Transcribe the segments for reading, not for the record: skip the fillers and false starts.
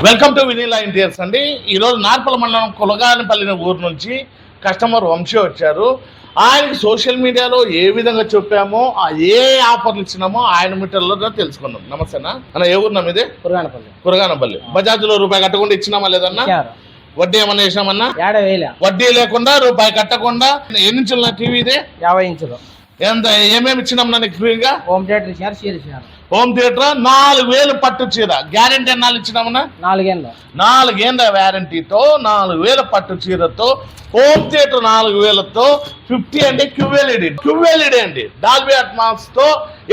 Welcome to Vinila interiors అండి. ఈరోజు నార్పల మండలం కులగానిపల్లి ఊరు నుంచి కస్టమర్ వంశీ వచ్చారు. ఆయనకి సోషల్ మీడియాలో ఏ విధంగా చెప్పామో ఏ ఆఫర్లు ఇచ్చినామో ఆయన మీటర్లో తెలుసుకున్నాం. నమస్తేనా అన్న, ఏ ఊరు నమ్మిది? కురగానపల్లి. బజాజ్లో రూపాయి కట్టకుండా ఇచ్చినామా లేదన్నా? వడ్డీ ఏమన్నా వేసినామన్నా? వడ్డీ లేకుండా రూపాయి కట్టకుండా. ఎన్ని ఇంచుల టీవీ ఇది? 50 ఇంచులు. ఎంత ఏమేమి ఇచ్చినామన్నా నీకు ఫ్రీగా? హోమ్ థియేటర్ ఇచ్చినారు, చీర ఇచ్చినారు. హోమ్ థియేటర్ 4000 పట్టు చీర. గ్యారంటీ ఎన్నాళ్ళు ఇచ్చినామన్నా? 4 ఏళ్ళు. 4 ఏళ్ళ వ్యారంటీతో 4000 పట్టు చీరతో హోమ్ థియేటర్ 4000తో 50 అండి. క్యూఎల్ఈడి అండి, డాల్బీ అట్మాస్ తో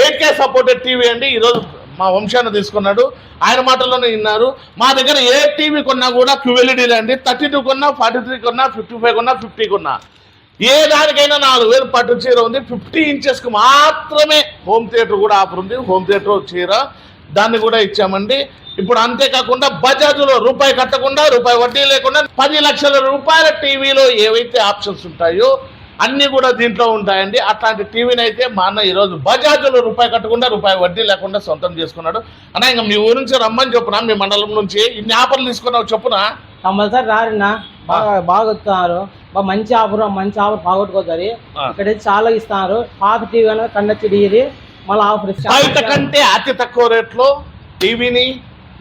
8K సపోర్టెడ్ టీవీ అండి. ఈరోజు మా వంశాన్ని తీసుకున్నాడు, ఆయన మాటల్లోనే విన్నారు. మా దగ్గర ఏ టీవీ కొన్నా కూడా క్యూఎల్ఈడీలే అండి. 32 కొన్నా, 43 కొన్నా, 55 కొన్నా, 50 కొన్నా, ఏ దానికైనా 4000 పట్టు చీర ఉంది. 50 ఇంచెస్కి మాత్రమే హోమ్ థియేటర్ కూడా ఆఫర్ ఉంది. హోమ్ థియేటర్ చీర దాన్ని కూడా ఇచ్చామండి. ఇప్పుడు అంతేకాకుండా బజాజ్లో రూపాయి కట్టకుండా, రూపాయి వడ్డీ లేకుండా 10 లక్షల రూపాయల టీవీలో ఏవైతే ఆప్షన్స్ ఉంటాయో అన్నీ కూడా దీంట్లో ఉంటాయండి. అట్లాంటి టీవీని అయితే మా అన్న ఈరోజు బజాజ్లో రూపాయి కట్టకుండా, రూపాయి వడ్డీ లేకుండా సొంతం చేసుకున్నాడు. అన్న, ఇంకా మీ ఊరి నుంచి రమ్మని చెప్పునా, మీ మండలం నుంచి ఇన్ని ఆఫర్లు తీసుకున్నావు చెప్పునా? కంపల్సరీ రారినా, బాగా వస్తున్నారు. మంచి ఆఫర్ బాగొట్టుకోతారు. ఇక్కడ చాలా ఇస్తున్నారు. పాత టీవీ అనేది కండచ్చి మళ్ళీ ఆఫర్ బయట కంటే అతి తక్కువ రేట్లో టీవీని,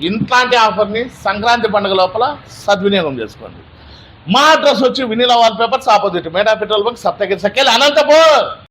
ఇట్లాంటి ఆఫర్ని సంక్రాంతి పండుగ లోపల సద్వినియోగం చేసుకోండి. మా అడ్రస్ వచ్చి వినీలా వాల్ పేపర్స్ ఆపోజిట్ మేడా petrol bunk, Saptagiri circle, Anantapur.